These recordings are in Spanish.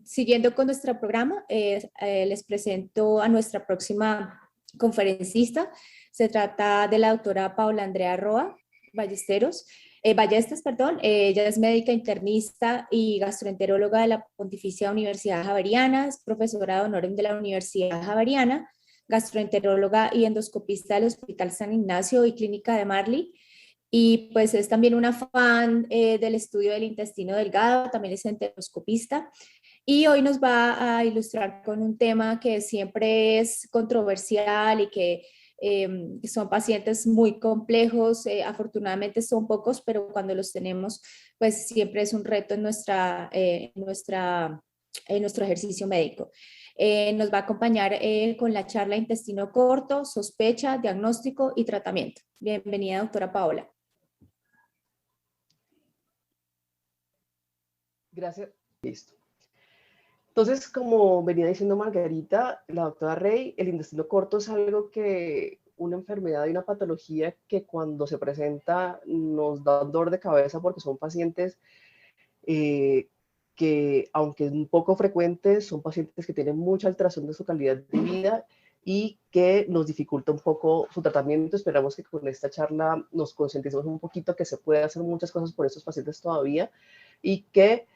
Siguiendo con nuestro programa, les presento a nuestra próxima conferencista. Se trata de la doctora Paula Andrea Roa Ballestas, perdón. Ella es médica internista y gastroenteróloga de la Pontificia Universidad Javeriana, es profesora de honor de la Universidad Javeriana, gastroenteróloga y endoscopista del Hospital San Ignacio y Clínica de Marley. Y pues es también una fan del estudio del intestino delgado, también es endoscopista. Y hoy nos va a ilustrar con un tema que siempre es controversial y que son pacientes muy complejos. Afortunadamente son pocos, pero cuando los tenemos, pues siempre es un reto en nuestro ejercicio médico. Nos va a acompañar con la charla Intestino corto, sospecha, diagnóstico y tratamiento. Bienvenida, doctora Paola. Gracias. Listo. Entonces, como venía diciendo Margarita, la doctora Rey, el intestino corto es una enfermedad y una patología que cuando se presenta nos da dolor de cabeza porque son pacientes que, aunque es un poco frecuentes, son pacientes que tienen mucha alteración de su calidad de vida y que nos dificulta un poco su tratamiento. Esperamos que con esta charla nos concienticemos un poquito que se puede hacer muchas cosas por estos pacientes todavía y que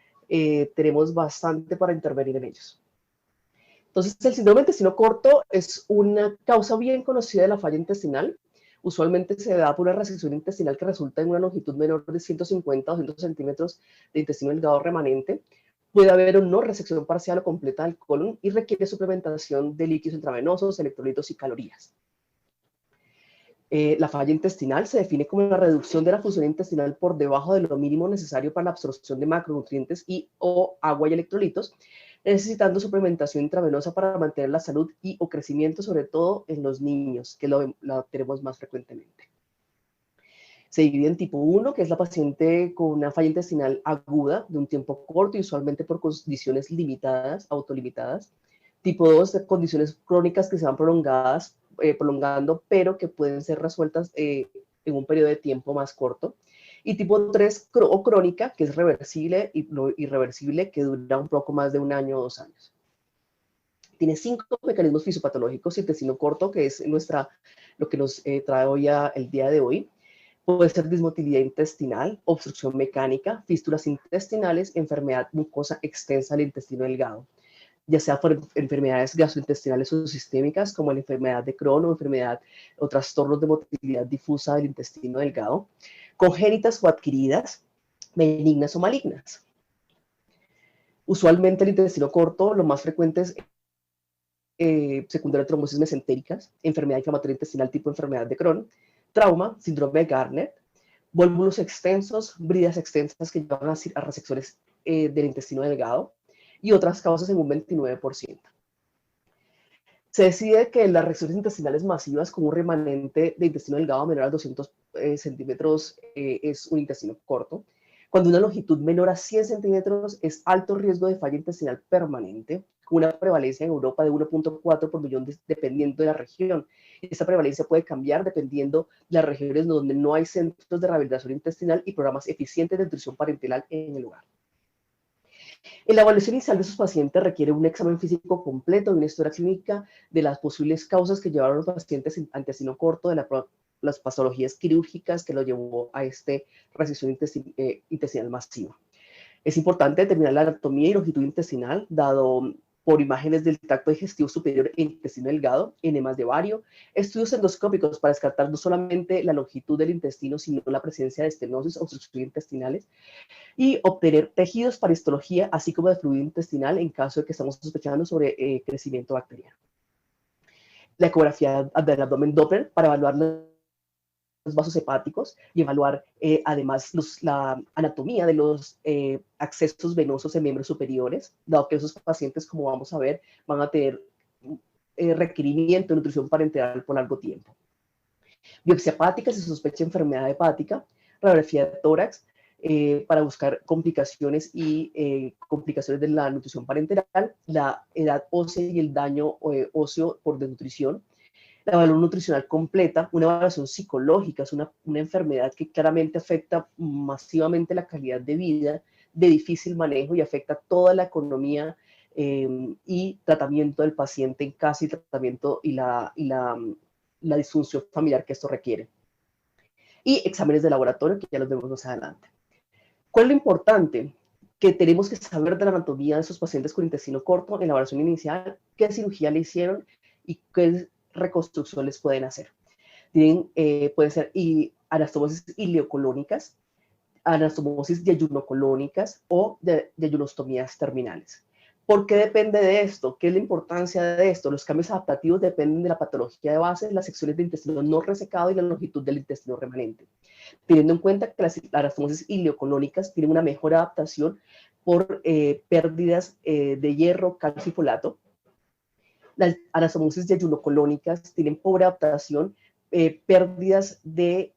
tenemos bastante para intervenir en ellos. Entonces, el síndrome de intestino corto es una causa bien conocida de la falla intestinal. Usualmente se da por una resección intestinal que resulta en una longitud menor de 150 o 200 centímetros de intestino delgado remanente. Puede haber o no resección parcial o completa del colon y requiere suplementación de líquidos intravenosos, electrolitos y calorías. La falla intestinal se define como la reducción de la función intestinal por debajo de lo mínimo necesario para la absorción de macronutrientes o agua y electrolitos, necesitando suplementación intravenosa para mantener la salud o crecimiento, sobre todo en los niños, que lo tenemos más frecuentemente. Se divide en tipo 1, que es la paciente con una falla intestinal aguda de un tiempo corto y usualmente por condiciones limitadas, autolimitadas. Tipo 2, de condiciones crónicas que se van prolongando, pero que pueden ser resueltas en un periodo de tiempo más corto. Y tipo 3, o crónica, que es reversible y lo irreversible, que dura un poco más de 1 año o 2 años. Tiene 5 mecanismos fisiopatológicos. Intestino corto, que es lo que nos trae hoy el día de hoy. Puede ser dismotilidad intestinal, obstrucción mecánica, fístulas intestinales, enfermedad mucosa extensa del intestino delgado, ya sea por enfermedades gastrointestinales o sistémicas, como la enfermedad de Crohn o trastornos de motilidad difusa del intestino delgado, congénitas o adquiridas, benignas o malignas. Usualmente el intestino corto, lo más frecuente es secundaria a trombosis mesentéricas, enfermedad inflamatoria intestinal tipo enfermedad de Crohn, trauma, síndrome de Garnett, vólvulos extensos, bridas extensas que llevan a resecciones del intestino delgado y otras causas en un 29%. Se decide que las resecciones intestinales masivas con un remanente de intestino delgado menor a 200 centímetros es un intestino corto. Cuando una longitud menor a 100 centímetros es alto riesgo de falla intestinal permanente, con una prevalencia en Europa de 1.4 por millón dependiendo de la región. Esta prevalencia puede cambiar dependiendo de las regiones donde no hay centros de rehabilitación intestinal y programas eficientes de nutrición parenteral en el lugar. En la evaluación inicial de sus pacientes requiere un examen físico completo y una historia clínica de las posibles causas que llevaron a los pacientes a intestino corto, de las patologías quirúrgicas que lo llevó a resección intestinal masiva. Es importante determinar la anatomía y longitud intestinal, dado por imágenes del tracto digestivo superior e intestino delgado, enemas de vario, estudios endoscópicos para descartar no solamente la longitud del intestino, sino la presencia de estenosis o obstrucciones intestinales, y obtener tejidos para histología, así como de fluido intestinal en caso de que estamos sospechando sobre crecimiento bacteriano. La ecografía del abdomen Doppler para evaluar los vasos hepáticos y evaluar además la anatomía de los accesos venosos en miembros superiores, dado que esos pacientes, como vamos a ver, van a tener requerimiento de nutrición parenteral por largo tiempo. Biopsia hepática si se sospecha enfermedad hepática, radiografía de tórax para buscar complicaciones complicaciones de la nutrición parenteral, la edad ósea y el daño óseo por desnutrición, la evaluación nutricional completa, una evaluación psicológica, es una enfermedad que claramente afecta masivamente la calidad de vida de difícil manejo y afecta toda la economía y tratamiento del paciente en casa y tratamiento y la disfunción familiar que esto requiere. Y exámenes de laboratorio, que ya los vemos más adelante. ¿Cuál es lo importante? Que tenemos que saber de la anatomía de esos pacientes con intestino corto en la evaluación inicial, qué cirugía le hicieron y qué reconstrucción les pueden hacer. Pueden ser anastomosis ileocolónicas, anastomosis yayunocolónicas o yayunostomías terminales. ¿Por qué depende de esto? ¿Qué es la importancia de esto? Los cambios adaptativos dependen de la patología de base, las secciones de intestino no resecado y la longitud del intestino remanente. Teniendo en cuenta que las anastomosis ileocolónicas tienen una mejor adaptación por pérdidas de hierro, calcio y folato. Las anastomosis yayunocolónicas tienen pobre adaptación, pérdidas de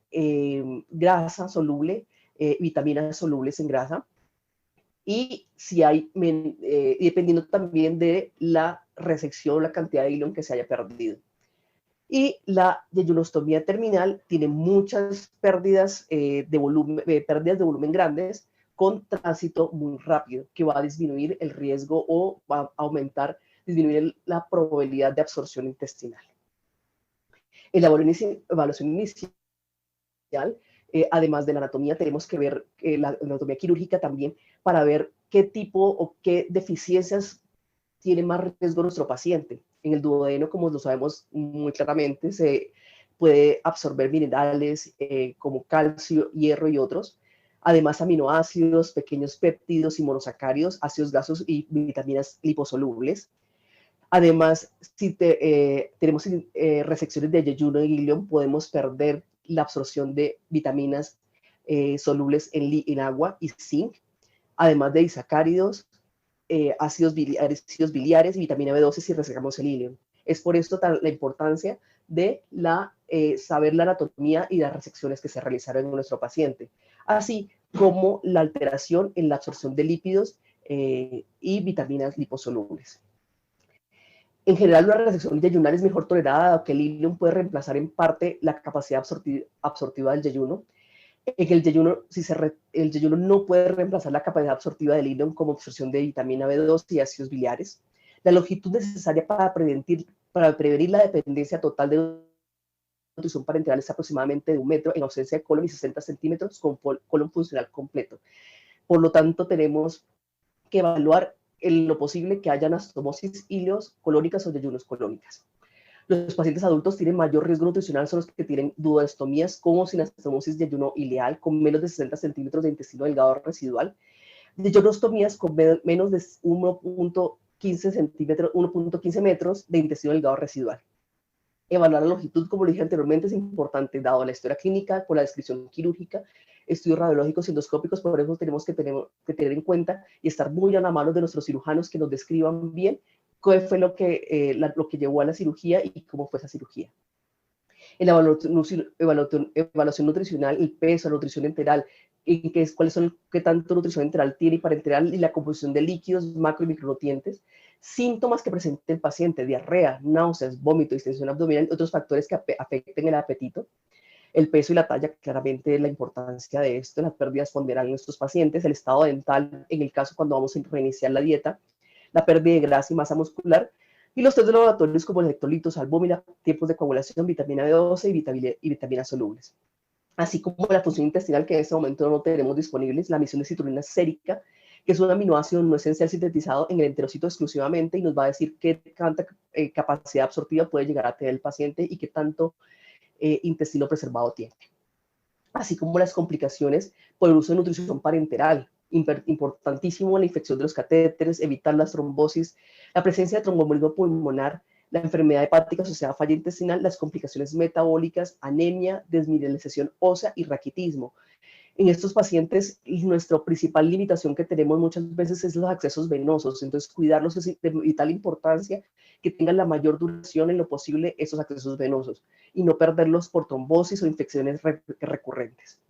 grasa soluble, vitaminas solubles en grasa, y si hay, dependiendo también de la resección, la cantidad de ilion que se haya perdido. Y la yayunostomía terminal tiene muchas pérdidas de volumen grandes con tránsito muy rápido, que va a disminuir el riesgo o va a aumentar, disminuir la probabilidad de absorción intestinal. En la evaluación inicial, además de la anatomía, tenemos que ver la anatomía quirúrgica también para ver qué tipo o qué deficiencias tiene más riesgo nuestro paciente. En el duodeno, como lo sabemos muy claramente, se puede absorber minerales como calcio, hierro y otros. Además, aminoácidos, pequeños péptidos y monosacáridos, ácidos grasos y vitaminas liposolubles. Además, si tenemos resecciones de yeyuno y ilion, podemos perder la absorción de vitaminas solubles en agua y zinc, además de disacáridos, ácidos biliares y vitamina B12 si resecamos el ilion. Es por esto la importancia de saber la anatomía y las resecciones que se realizaron en nuestro paciente, así como la alteración en la absorción de lípidos y vitaminas liposolubles. En general, una resección yeyunal es mejor tolerada, dado que el ilion puede reemplazar en parte la capacidad absortiva del yeyuno. En el yeyuno, el yeyuno no puede reemplazar la capacidad absortiva del ilion como absorción de vitamina B2 y ácidos biliares. La longitud necesaria para prevenir la dependencia total de nutrición parenteral es aproximadamente de 1 metro en ausencia de colon y 60 centímetros con colon funcional completo. Por lo tanto, tenemos que evaluar en lo posible que haya anastomosis ileocolónicas o yayunoscolónicas. Los pacientes adultos tienen mayor riesgo nutricional, son los que tienen duodestomías como sin anastomosis yayuno ileal con menos de 60 centímetros de intestino delgado residual, yayunostomías con menos de 1.15 metros de intestino delgado residual. Evaluar la longitud, como lo dije anteriormente, es importante, dado la historia clínica, por la descripción quirúrgica, estudios radiológicos y endoscópicos. Por eso tenemos que tener en cuenta y estar muy a la mano de nuestros cirujanos que nos describan bien qué fue lo que llevó a la cirugía y cómo fue esa cirugía. En la evaluación nutricional, el peso, la nutrición enteral, qué tanto nutrición enteral tiene y parenteral, y la composición de líquidos, macro y micronutrientes, síntomas que presente el paciente, diarrea, náuseas, vómito, distensión abdominal y otros factores que afecten el apetito. El peso y la talla, claramente la importancia de esto, las pérdidas ponderales en nuestros pacientes, el estado dental, en el caso cuando vamos a reiniciar la dieta, la pérdida de grasa y masa muscular, y los test de laboratorios como electrolitos, albúmina, tiempos de coagulación, vitamina B12 y vitaminas solubles. Así como la función intestinal, que en este momento no tenemos disponibles, la emisión de citrulina sérica, que es un aminoácido no esencial sintetizado en el enterocito exclusivamente y nos va a decir qué tanta capacidad absortiva puede llegar a tener el paciente y qué tanto intestino preservado tiene. Así como las complicaciones por el uso de nutrición parenteral, importantísimo la infección de los catéteres, evitar las trombosis, la presencia de tromboembolismo pulmonar, la enfermedad hepática asociada a falla intestinal, las complicaciones metabólicas, anemia, desmineralización ósea y raquitismo. En estos pacientes, nuestra principal limitación que tenemos muchas veces es los accesos venosos, entonces cuidarlos es de vital importancia, que tengan la mayor duración en lo posible esos accesos venosos y no perderlos por trombosis o infecciones recurrentes.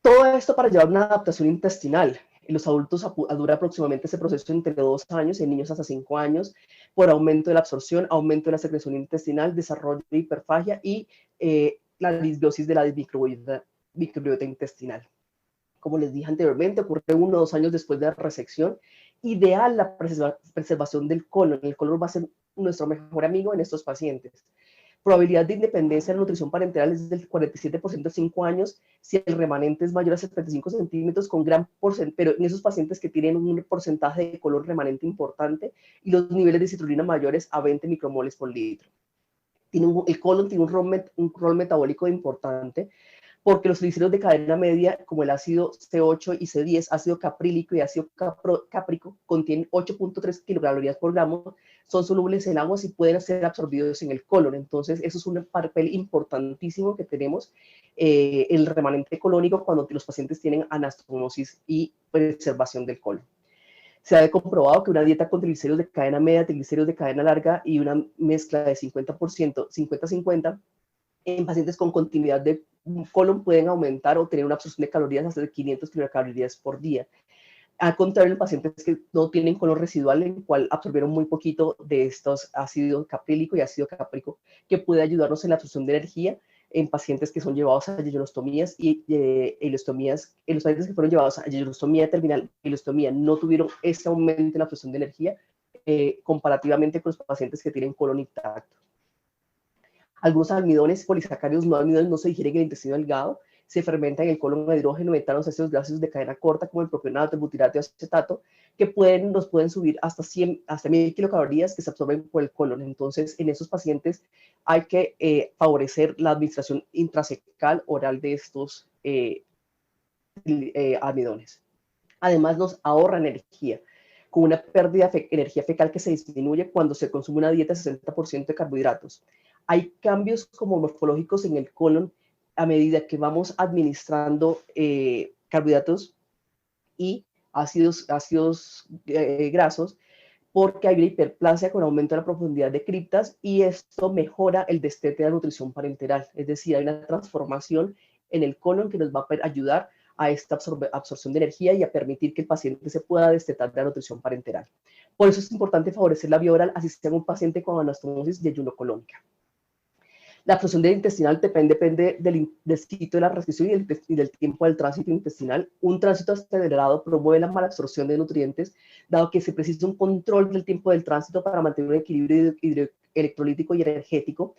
Todo esto para llevar una adaptación intestinal. En los adultos dura aproximadamente ese proceso entre 2 años, en niños hasta 5 años, por aumento de la absorción, aumento de la secreción intestinal, desarrollo de hiperfagia y la disbiosis de la microbiota intestinal. como les dije anteriormente, ocurre 1 o 2 años después de la resección. Ideal la preservación del colon. El colon va a ser nuestro mejor amigo en estos pacientes. Probabilidad de independencia de nutrición parenteral es del 47% a 5 años si el remanente es mayor a 75 centímetros, con gran porcentaje, pero en esos pacientes que tienen un porcentaje de colon remanente importante y los niveles de citrulina mayores a 20 micromoles por litro. El colon tiene un rol metabólico importante, porque los triglicéridos de cadena media, como el ácido C8 y C10, ácido caprílico y ácido cáprico, contienen 8.3 kilocalorías por gramo, son solubles en aguas y pueden ser absorbidos en el colon. Entonces, eso es un papel importantísimo que tenemos el remanente colónico cuando los pacientes tienen anastomosis y preservación del colon. Se ha comprobado que una dieta con triglicéridos de cadena media, triglicéridos de cadena larga y una mezcla de 50%, 50-50, en pacientes con continuidad de colon pueden aumentar o tener una absorción de calorías hasta de 500 kilocalorías por día. Al contrario, en pacientes que no tienen colon residual, en el cual absorbieron muy poquito de estos ácido caprílico y ácido cáprico, que puede ayudarnos en la absorción de energía en pacientes que son llevados a ileostomías y ileostomías. En los pacientes que fueron llevados a ileostomía terminal y ileostomía no tuvieron ese aumento en la absorción de energía comparativamente con los pacientes que tienen colon intacto. Algunos almidones polisacáridos no se digieren en el intestino delgado, se fermentan en el colon a hidrógeno, metanos, ácidos grasos de cadena corta, como el propionato, el butirato y acetato, que nos pueden subir hasta 1000 kilocalorías que se absorben por el colon. Entonces, en esos pacientes hay que favorecer la administración intracecal oral de estos almidones. Además, nos ahorra energía, con una pérdida de energía fecal que se disminuye cuando se consume una dieta de 60% de carbohidratos. Hay cambios como morfológicos en el colon a medida que vamos administrando carbohidratos y ácidos grasos, porque hay una hiperplasia con aumento de la profundidad de criptas y esto mejora el destete de la nutrición parenteral. Es decir, hay una transformación en el colon que nos va a ayudar a esta absorción de energía y a permitir que el paciente se pueda destetar de la nutrición parenteral. Por eso es importante favorecer la vía oral, así sea un paciente con anastomosis y ayuno colónica. La absorción del intestinal depende del sitio de la restricción y del tiempo del tránsito intestinal. Un tránsito acelerado promueve la malabsorción de nutrientes, dado que se precisa un control del tiempo del tránsito para mantener un equilibrio electrolítico y energético.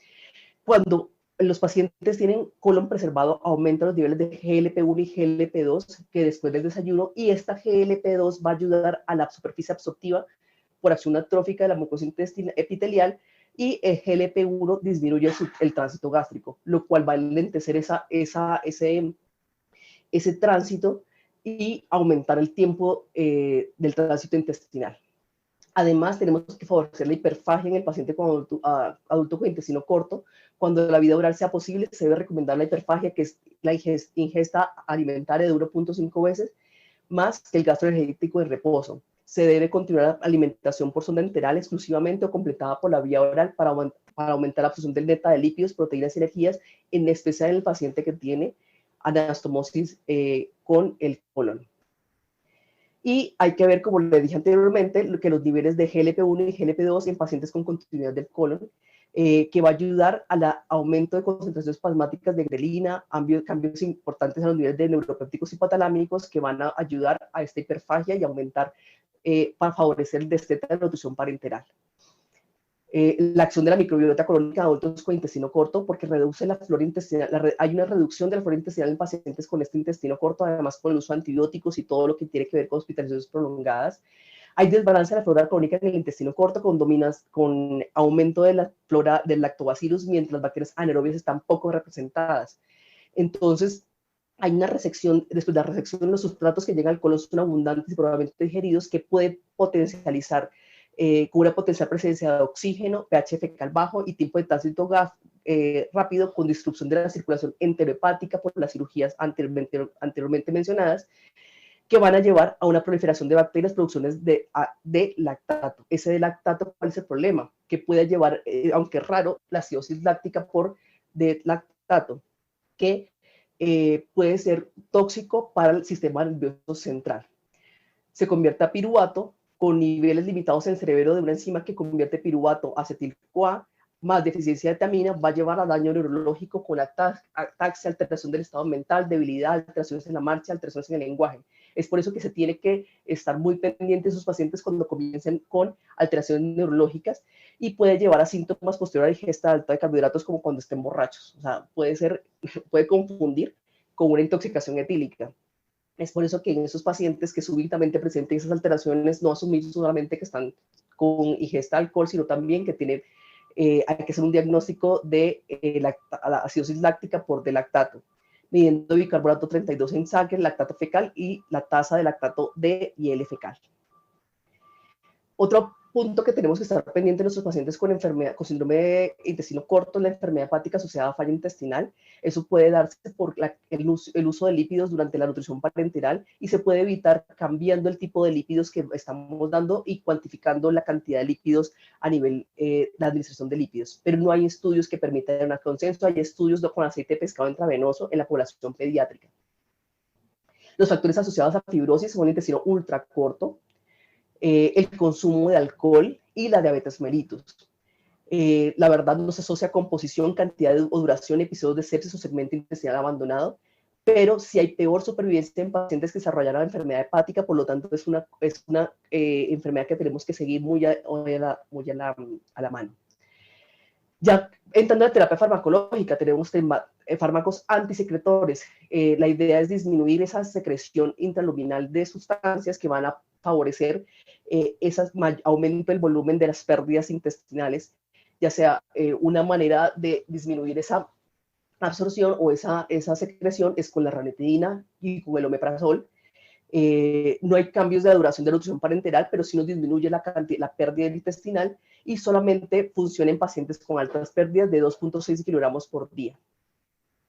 Cuando los pacientes tienen colon preservado, aumentan los niveles de GLP-1 y GLP-2 que después del desayuno, y esta GLP-2 va a ayudar a la superficie absortiva por acción atrófica de la mucosa epitelial, y el GLP-1 disminuye el tránsito gástrico, lo cual va a enlentecer ese tránsito y aumentar el tiempo del tránsito intestinal. Además, tenemos que favorecer la hiperfagia en el paciente con adulto con intestino corto. Cuando la vida oral sea posible, se debe recomendar la hiperfagia, que es la ingesta alimentaria de 1.5 veces más que el gasto energético de reposo. Se debe continuar la alimentación por sonda enteral exclusivamente o completada por la vía oral para aumentar la absorción del neta de lípidos, proteínas y energías, en especial en el paciente que tiene anastomosis con el colon. Y hay que ver, como le dije anteriormente, que los niveles de GLP-1 y GLP-2 en pacientes con continuidad del colon, que va a ayudar al aumento de concentraciones plasmáticas de grelina, cambios importantes en los niveles de neuropépticos hipotalámicos que van a ayudar a esta hiperfagia y aumentar para favorecer el destete de la nutrición parenteral. La acción de la microbiota colónica de adultos con intestino corto, porque reduce la flora intestinal, hay una reducción de la flora intestinal en pacientes con este intestino corto, además con el uso de antibióticos y todo lo que tiene que ver con hospitalizaciones prolongadas. Hay desbalance de la flora crónica en el intestino corto con aumento de la flora del lactobacillus, mientras las bacterias anaerobias están poco representadas. Entonces, hay una resección, después de la resección, los sustratos que llegan al colon son abundantes y probablemente digeridos, que puede potencializar con una potencial presencia de oxígeno, pH fecal bajo y tiempo de tránsito rápido, con disrupción de la circulación enterohepática por las cirugías anteriormente mencionadas, que van a llevar a una proliferación de bacterias, producciones de lactato. Ese de lactato, ¿cuál es el problema? Que puede llevar, aunque es raro, la acidosis láctica por de lactato, que puede ser tóxico para el sistema nervioso central. Se convierte a piruvato con niveles limitados en el cerebro de una enzima que convierte piruvato a acetil-CoA, más deficiencia de tiamina va a llevar a daño neurológico con ataxia, alteración del estado mental, debilidad, alteraciones en la marcha, alteraciones en el lenguaje. Es por eso que se tiene que estar muy pendiente de sus pacientes cuando comiencen con alteraciones neurológicas y puede llevar a síntomas posterior a la ingesta alta de carbohidratos como cuando estén borrachos. O sea, puede confundir con una intoxicación etílica. Es por eso que en esos pacientes que súbitamente presenten esas alteraciones, no asumir solamente que están con ingesta de alcohol, sino también que tienen, hay que hacer un diagnóstico de la acidosis láctica por delactato, midiendo bicarbonato 32 en sangre, lactato fecal y la tasa de lactato de IL fecal. Otro punto que tenemos que estar pendiente de nuestros pacientes con síndrome de intestino corto, la enfermedad hepática asociada a falla intestinal. Eso puede darse por el uso de lípidos durante la nutrición parenteral y se puede evitar cambiando el tipo de lípidos que estamos dando y cuantificando la cantidad de lípidos a nivel de la administración de lípidos. Pero no hay estudios que permitan un consenso. Hay estudios con aceite de pescado intravenoso en la población pediátrica. Los factores asociados a fibrosis son el intestino ultracorto, el consumo de alcohol y la diabetes mellitus. La verdad no se asocia a composición, cantidad o duración, episodios de sepsis o segmento intestinal abandonado, pero sí hay peor supervivencia en pacientes que desarrollaron la enfermedad hepática, por lo tanto es una enfermedad que tenemos que seguir muy a la mano. Ya entrando en la terapia farmacológica, tenemos fármacos antisecretores. La idea es disminuir esa secreción intraluminal de sustancias que van a favorecer aumento del volumen de las pérdidas intestinales, ya sea una manera de disminuir esa absorción o esa secreción es con la ranitidina y con el omeprazol. No hay cambios de duración de nutrición parenteral, pero sí nos disminuye la pérdida intestinal y solamente funciona en pacientes con altas pérdidas de 2.6 kilogramos por día.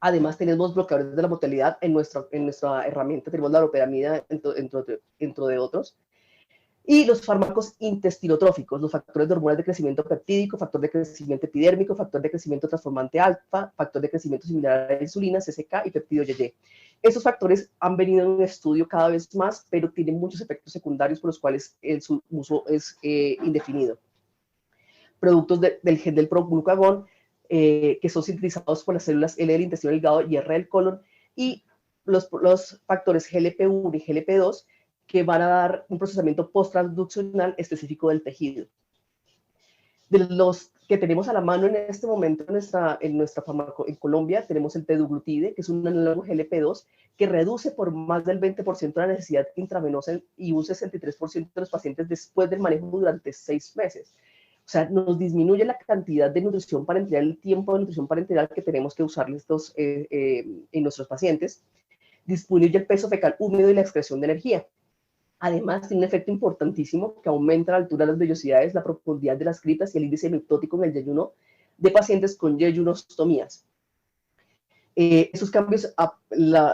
Además, tenemos bloqueadores de la motilidad en nuestra herramienta. Tenemos la loperamida, entre de otros. Y los fármacos intestinotróficos, los factores de hormonas de crecimiento peptídico, factor de crecimiento epidérmico, factor de crecimiento transformante alfa, factor de crecimiento similar a la insulina, CCK y peptido YY. Esos factores han venido en un estudio cada vez más, pero tienen muchos efectos secundarios por los cuales su uso es indefinido. Productos del gen del proglucagón, que son sintetizados por las células L del intestino delgado y R del colon, y los factores GLP-1 y GLP-2, que van a dar un procesamiento post-transduccional específico del tejido. De los que tenemos a la mano en este momento en Colombia, tenemos el teduglutide, que es un análogo GLP-2, que reduce por más del 20% la necesidad intravenosa y un 63% de los pacientes después del manejo durante 6 meses. O sea, nos disminuye la cantidad de nutrición parenteral, el tiempo de nutrición parenteral que tenemos que usar en nuestros pacientes. Disminuye el peso fecal húmedo y la excreción de energía. Además, tiene un efecto importantísimo que aumenta la altura de las vellosidades, la profundidad de las criptas y el índice mictótico en el yeyuno de pacientes con yeyunostomías. Esos cambios,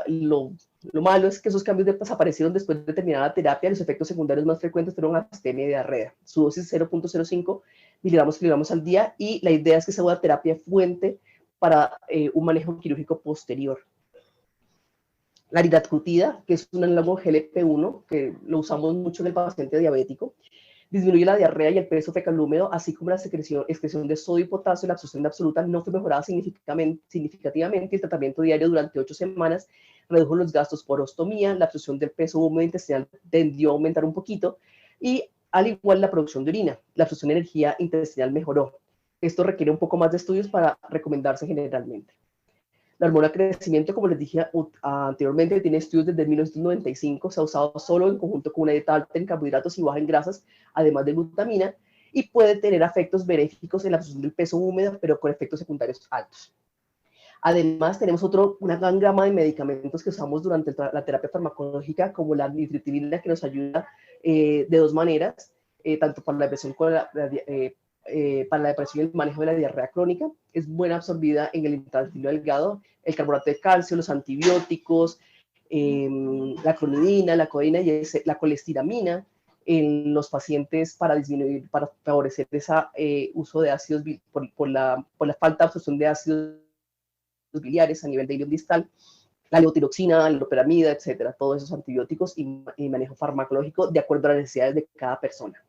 lo malo es que esos cambios desaparecieron después de terminar la terapia. Los efectos secundarios más frecuentes fueron astemia y diarrea. Su dosis 0.05 miligramos al día y la idea es que sea una terapia fuente para un manejo quirúrgico posterior. La liraglutida, que es un análogo GLP-1, que lo usamos mucho en el paciente diabético, disminuye la diarrea y el peso fecal húmedo, así como la excreción de sodio y potasio. La absorción absoluta no fue mejorada significativamente. El tratamiento diario durante 8 semanas redujo los gastos por ostomía, la absorción del peso húmedo intestinal tendió a aumentar un poquito y al igual la producción de orina. La absorción de energía intestinal mejoró. Esto requiere un poco más de estudios para recomendarse generalmente. La hormona de crecimiento, como les dije anteriormente, tiene estudios desde 1995, se ha usado solo en conjunto con una dieta alta en carbohidratos y baja en grasas, además de glutamina, y puede tener efectos benéficos en la absorción del peso húmedo, pero con efectos secundarios altos. Además, tenemos una gran gama de medicamentos que usamos durante la terapia farmacológica, como la nitritinina, que nos ayuda de 2 maneras, tanto para la depresión para la depresión y el manejo de la diarrea crónica. Es buena absorbida en el intestino delgado, el carbonato de calcio, los antibióticos, la clonidina, la codeína y la colestiramina en los pacientes para favorecer ese uso de ácidos por la falta de absorción de ácidos biliares a nivel de ilion distal, la levotiroxina, la loperamida, etcétera, todos esos antibióticos y manejo farmacológico de acuerdo a las necesidades de cada persona.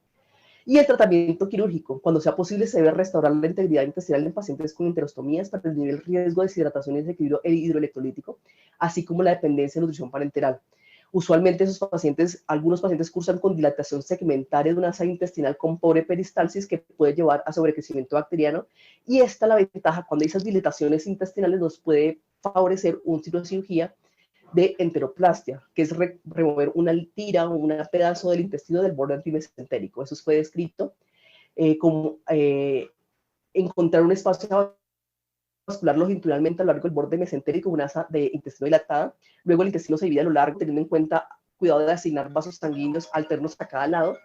Y el tratamiento quirúrgico, cuando sea posible, se debe restaurar la integridad intestinal en pacientes con enterostomías para reducir el riesgo de deshidratación y desequilibrio hidroelectrolítico, así como la dependencia de nutrición parenteral. Usualmente esos pacientes, algunos pacientes cursan con dilatación segmentaria de una masa intestinal con pobre peristalsis que puede llevar a sobrecrecimiento bacteriano, y esta es la ventaja: cuando hay esas dilataciones intestinales nos puede favorecer un cirugía de enteroplastia, que es remover una tira o un pedazo del intestino del borde antimesentérico. Eso fue descrito como encontrar un espacio vascular longitudinalmente a lo largo del borde mesentérico, una asa de intestino dilatada. Luego el intestino se divide a lo largo, teniendo en cuenta cuidado de asignar vasos sanguíneos alternos a cada lado.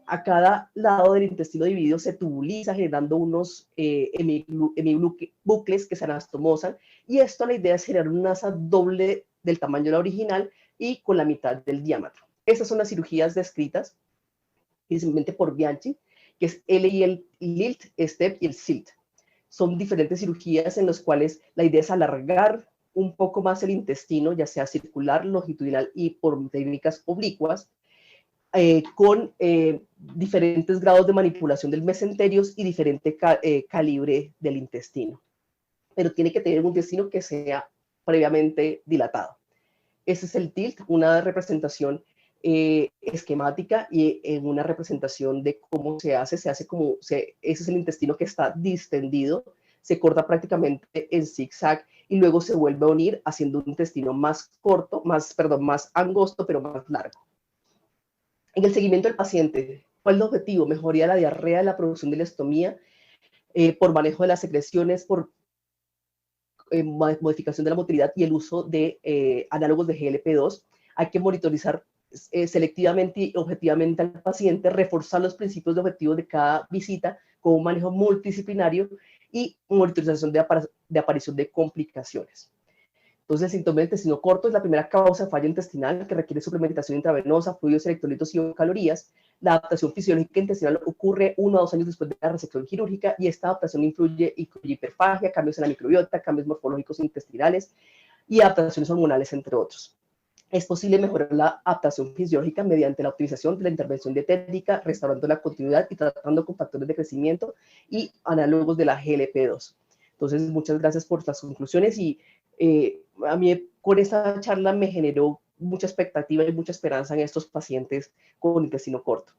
A cada lado del intestino dividido se tubuliza, generando unos hemibucles que se anastomosan, y esto, la idea es generar una asa doble del tamaño de la original y con la mitad del diámetro. Estas son las cirugías descritas simplemente por Bianchi, que es el LILT, STEP y el SILT. Son diferentes cirugías en las cuales la idea es alargar un poco más el intestino, ya sea circular, longitudinal y por técnicas oblicuas, con diferentes grados de manipulación del mesenterios y diferente calibre del intestino. Pero tiene que tener un intestino que sea previamente dilatado. Ese es el TILT, una representación esquemática y en una representación de cómo se hace como, ese es el intestino que está distendido, se corta prácticamente en zigzag y luego se vuelve a unir haciendo un intestino más corto, más angosto, pero más largo. En el seguimiento del paciente, ¿cuál es el objetivo? Mejoría de la diarrea, de la producción de la estomía, por manejo de las secreciones, por modificación de la motilidad y el uso de análogos de GLP-2. Hay que monitorizar selectivamente y objetivamente al paciente, reforzar los principios de objetivo de cada visita con un manejo multidisciplinario y monitorización de aparición de complicaciones. Entonces, el síntoma del intestino corto es la primera causa de falla intestinal que requiere suplementación intravenosa, fluidos, electrolitos y calorías. La adaptación fisiológica intestinal ocurre 1 a 2 años después de la resección quirúrgica, y esta adaptación incluye hiperfagia, cambios en la microbiota, cambios morfológicos intestinales y adaptaciones hormonales, entre otros. Es posible mejorar la adaptación fisiológica mediante la optimización de la intervención dietética, restaurando la continuidad y tratando con factores de crecimiento y análogos de la GLP-2. Entonces, muchas gracias por las conclusiones, y a mí con esta charla me generó mucha expectativa y mucha esperanza en estos pacientes con intestino corto.